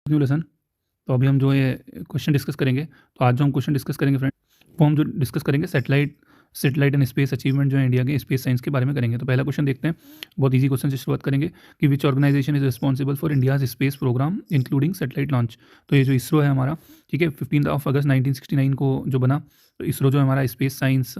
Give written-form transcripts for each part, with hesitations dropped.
New lesson. तो अभी हम जो ये क्वेश्चन डिस्कस करेंगे, तो आज जो हम क्वेश्चन डिस्कस करेंगे फ्रेंड, वो हम जो डिस्कस करेंगे सेटेलाइट एंड स्पेस अचीवमेंट जो है इंडिया के स्पेस साइंस के बारे में करेंगे। तो पहला क्वेश्चन देखते हैं, बहुत इजी क्वेश्चन से शुरुआत करेंगे कि which organization is responsible for India's space program including satellite launch. तो ये जो इसरो है हमारा, ठीक है, 15 अगस्त 1969 को जो बना, तो इसरो जो हमारा स्पेस साइंस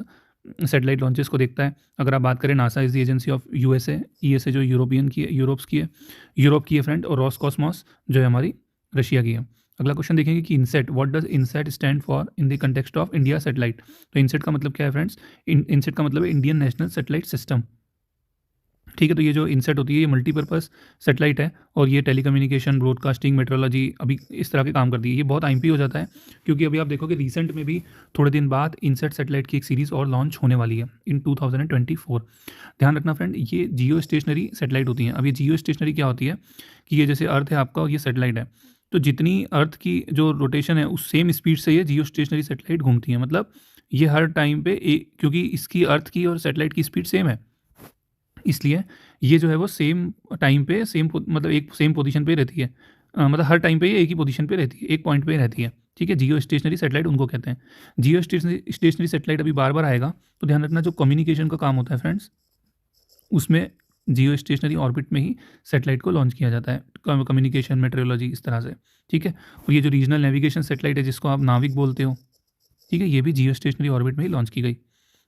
सेटेलाइट लॉन्चेस को देखता है। अगर आप बात करें, NASA is the agency of USA, ESA जो यूरोपियन की है, यूरोप की है फ्रेंड, और रॉसकॉस्मॉस जो है हमारी रशिया की है। अगला क्वेश्चन देखेंगे कि INSAT, what does INSAT stand for in the context of India satellite. तो इनसेट का मतलब क्या है फ्रेंड्स? इनसेट का मतलब है इंडियन नेशनल सेटेलाइट सिस्टम, ठीक है। तो ये जो इनसेट होती है ये मल्टीपर्पज़ सेटेलाइट है, और ये टेलीकम्युनिकेशन, ब्रॉडकास्टिंग, मेट्रोलॉजी, अभी इस तरह के काम करती है। ये बहुत आईएमपी हो जाता है, क्योंकि अभी आप देखो कि रिसेंट में भी थोड़े दिन बाद इनसेट सेटेलाइट की एक सीरीज़ और लॉन्च होने वाली है इन 2024। ध्यान रखना फ्रेंड, ये जियो स्टेशनरी सेटेलाइट होती हैं। अब ये जियो स्टेशनरी क्या होती है कि ये जैसे अर्थ है आपका और ये सेटेलाइट है, तो जितनी अर्थ की जो रोटेशन है उस सेम स्पीड से ये जियो स्टेशनरी सेटेलाइट घूमती है। मतलब ये हर टाइम पे क्योंकि इसकी अर्थ की और सेटेलाइट की स्पीड सेम है, इसलिए ये जो है वो सेम टाइम पे मतलब एक सेम पोजीशन पे रहती है। मतलब हर टाइम पे ये एक ही पोजीशन पे रहती है, एक पॉइंट पे रहती है, ठीक है। जियो स्टेशनरी सेटेलाइट उनको कहते हैं। जियो स्टेशनरी सेटेलाइट अभी बार बार आएगा, तो ध्यान रखना जो कम्युनिकेशन का काम होता है फ्रेंड्स, उसमें जियो स्टेशनरी ऑर्बिट में ही सेटेलाइट को लॉन्च किया जाता है, कम्युनिकेशन, मेट्रोलॉजी, इस तरह से, ठीक है। और ये जो रीजनल नेविगेशन सेटेलाइट है जिसको आप नाविक बोलते हो, ठीक है, ये भी जियो स्टेशनरी ऑर्बिट में ही लॉन्च की गई।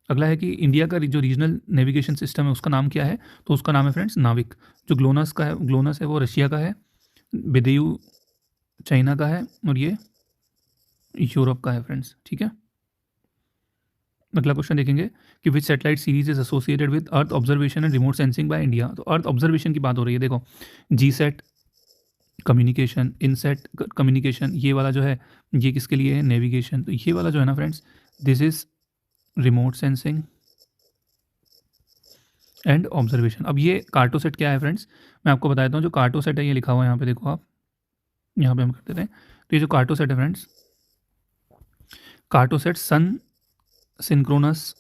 अगला है कि इंडिया का जो रीजनल नेविगेशन सिस्टम है उसका नाम क्या है? तो उसका नाम है फ्रेंड्स नाविक। जो ग्लोनस है वो रशिया का है, बेदेयू चाइना का है, और ये यूरोप का है फ्रेंड्स, ठीक है। अगला क्वेश्चन देखेंगे कि which satellite series is associated with earth observation and remote sensing by India. तो अर्थ ऑब्जर्वेशन की बात हो रही है, देखो, GSAT communication, INSAT communication, ये वाला जो है ये किसके लिए है? नेविगेशन। तो ये वाला जो है ना friends, this is remote sensing and observation. अब ये कार्टोसेट क्या है फ्रेंड्स, मैं आपको बताता हूँ। जो कार्टोसेट है ये लिखा हुआ है यहाँ पे, देखो आप, यहाँ पे हम कर देते हैं। तो ये जो कार्टोसेट है फ्रेंड्स, कार्टोसेट सन सिंक्रोनस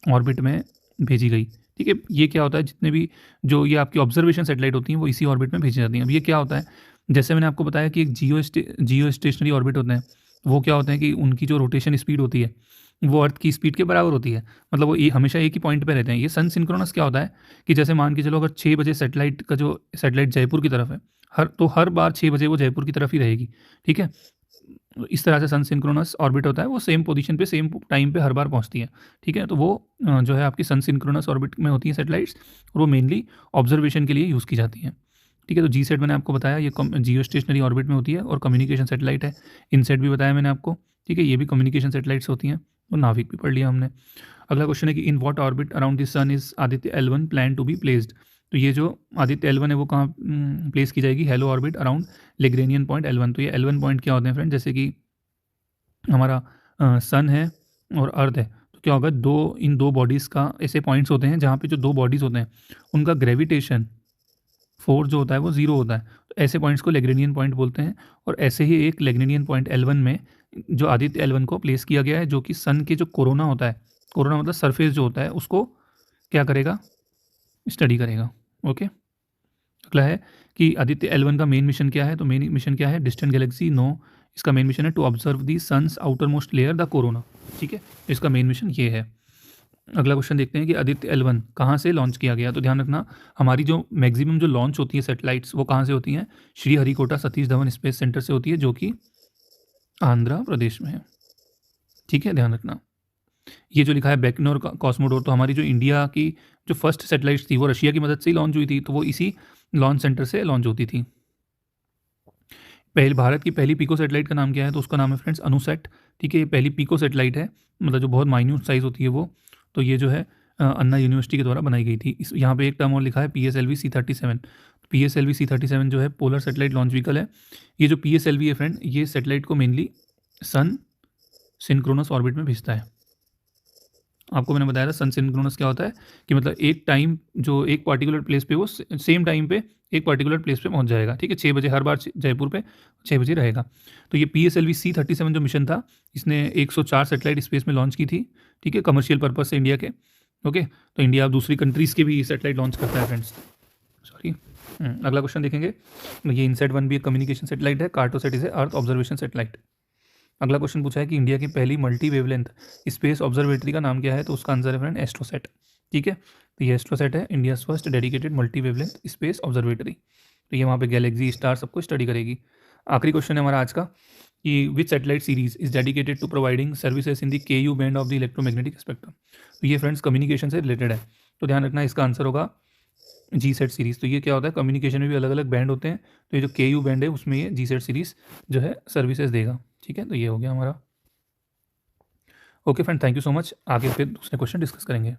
ऑर्बिट में भेजी गई, ठीक है। ये क्या होता है, जितने भी जो ये आपकी ऑब्जर्वेशन सेटेलाइट होती हैं वो इसी ऑर्बिट में भेजी जाती हैं। अब ये क्या होता है, जैसे मैंने आपको बताया कि एक जियो स्टेशनरी ऑर्बिट होते हैं, वो क्या होते हैं कि उनकी जो रोटेशन स्पीड होती है वो अर्थ की स्पीड के बराबर होती है। मतलब वो हमेशा एक ही पॉइंट पे रहते हैं। ये सन सिंक्रोनस क्या होता है कि जैसे मान के चलो, अगर 6 बजे सेटेलाइट जयपुर की तरफ है, हर बार 6 बजे वो जयपुर की तरफ ही रहेगी, ठीक है। इस तरह से सन सिंक्रोनस ऑर्बिट होता है, वो सेम पोजीशन पे सेम टाइम पे हर बार पहुंचती है, ठीक है। तो वो जो है आपकी सन सिंक्रोनस ऑर्बिट में होती है सेटेलाइट्स, और वो मेनली ऑब्जर्वेशन के लिए यूज़ की जाती हैं, ठीक है। तो जी सेट मैंने आपको बताया, ये जियो स्टेशनरी ऑर्बिट में होती है और कम्युनिकेशन सेटेलाइट है। इनसेट भी बताया मैंने आपको, ठीक है, ये भी कम्युनिकेशन सेटेलाइट्स होती हैं, और नाविक भी पढ़ लिया हमने। अगला क्वेश्चन है कि in what orbit around the sun is Aditya L1 plan to be placed. तो ये जो आदित्य L1 है वो कहाँ प्लेस की जाएगी? Halo orbit around Lagrangian point L1। तो ये L1 पॉइंट क्या होते हैं फ्रेंड, जैसे कि हमारा सन है और अर्थ है, तो क्या होगा, इन दो बॉडीज़ का ऐसे पॉइंट्स होते हैं जहाँ पे जो दो बॉडीज़ होते हैं उनका ग्रेविटेशन फोर्स जो होता है वो जीरो होता है। तो ऐसे पॉइंट्स को लेग्रेनियन पॉइंट बोलते हैं। और ऐसे ही एक लेग्रेनियन पॉइंट L1 में जो आदित्य L1 को प्लेस किया गया है, जो कि सन के जो कोरोना होता है, कोरोना मतलब सरफेस जो होता है, उसको क्या करेगा? स्टडी करेगा, ओके। अगला है कि आदित्य L1 का मेन मिशन क्या है। तो मेन मिशन क्या है? डिस्टेंट गैलेक्सी, नो, इसका मेन मिशन है to observe the sun's outermost layer the corona, ठीक है। इसका मेन मिशन ये है। अगला क्वेश्चन देखते हैं कि आदित्य L1 कहाँ से लॉन्च किया गया। तो ध्यान रखना, हमारी जो मैक्सिमम जो लॉन्च होती है सेटेलाइट्स, वो कहाँ से होती हैं? श्री हरिकोटा सतीश धवन स्पेस सेंटर से होती है, जो कि आंध्र प्रदेश में है, ठीक है, ध्यान रखना। ये जो लिखा है बैकनोर कॉस्मोडोर, तो हमारी जो इंडिया की जो फर्स्ट सेटेलाइट्स थी वो रशिया की मदद से ही लॉन्च हुई थी, तो वो इसी लॉन्च सेंटर से लॉन्च होती थी। भारत की पहली पिको सेटेलाइट का नाम क्या है? तो उसका नाम है फ्रेंड्स अनुसेट, ठीक है। ये पहली पिको सेटेलाइट है, मतलब जो बहुत माइन्यूट साइज़ होती है वो। तो ये जो है अन्ना यूनिवर्सिटी के द्वारा बनाई गई थी। इस यहाँ पे एक टर्म और लिखा है PSLV C37। PSLV C37 जो है पोलर सेटेलाइट लॉन्च व्हीकल है। ये जो PSLV है फ्रेंड, ये सेटेलाइट को मेनली सन सिंक्रोनस ऑर्बिट में भेजता है। आपको मैंने बताया था सन सिंक्रोनस क्या होता है कि मतलब एक टाइम जो एक पर्टिकुलर प्लेस पे वो सेम टाइम पे एक पर्टिकुलर प्लेस पे पहुंच जाएगा, ठीक है। 6 बजे हर बार जयपुर पे 6 बजे रहेगा। तो ये PSLV C37 जो मिशन था, इसने 104 सेटेलाइट स्पेस में लॉन्च की थी, ठीक है, कमर्शियल पर्पज से इंडिया के, ओके। तो इंडिया अब दूसरी कंट्रीज़ के भी सेटेलाइट लॉन्च करता है फ्रेंड्स, सॉरी। अगला क्वेश्चन देखेंगे। ये इनसेट 1 भी एक कम्युनिकेशन सेटेलाइट है, Cartosat is earth observation satellite. अगला क्वेश्चन पूछा है कि इंडिया की पहली मल्टी वेवलेंथ स्पेस ऑब्जर्वेटरी का नाम क्या है, तो उसका आंसर है फ्रेंड एस्ट्रोसेट। ठीक है, तो ये एस्ट्रोसेट है, India first dedicated multi wavelength space observatory. तो ये वहाँ पे गैलेक्सी स्टार सबको स्टडी करेगी। आखिरी क्वेश्चन है हमारा आज का कि which satellite series is dedicated to providing services in the KU band of the electromagnetic spectrum. तो ये फ्रेंड्स कम्युनिकेशन से रिलेटेड है, तो ध्यान रखना इसका आंसर होगा GSAT सीरीज़। तो ये क्या होता है, कम्युनिकेशन में भी अलग अलग बैंड होते हैं, तो ये जो KU बैंड है उसमें ये GSAT सीरीज़ जो है सर्विसेज देगा। ठीक है, तो ये हो गया हमारा। Okay friend, thank you so much. आगे फिर दूसरे क्वेश्चन डिस्कस करेंगे।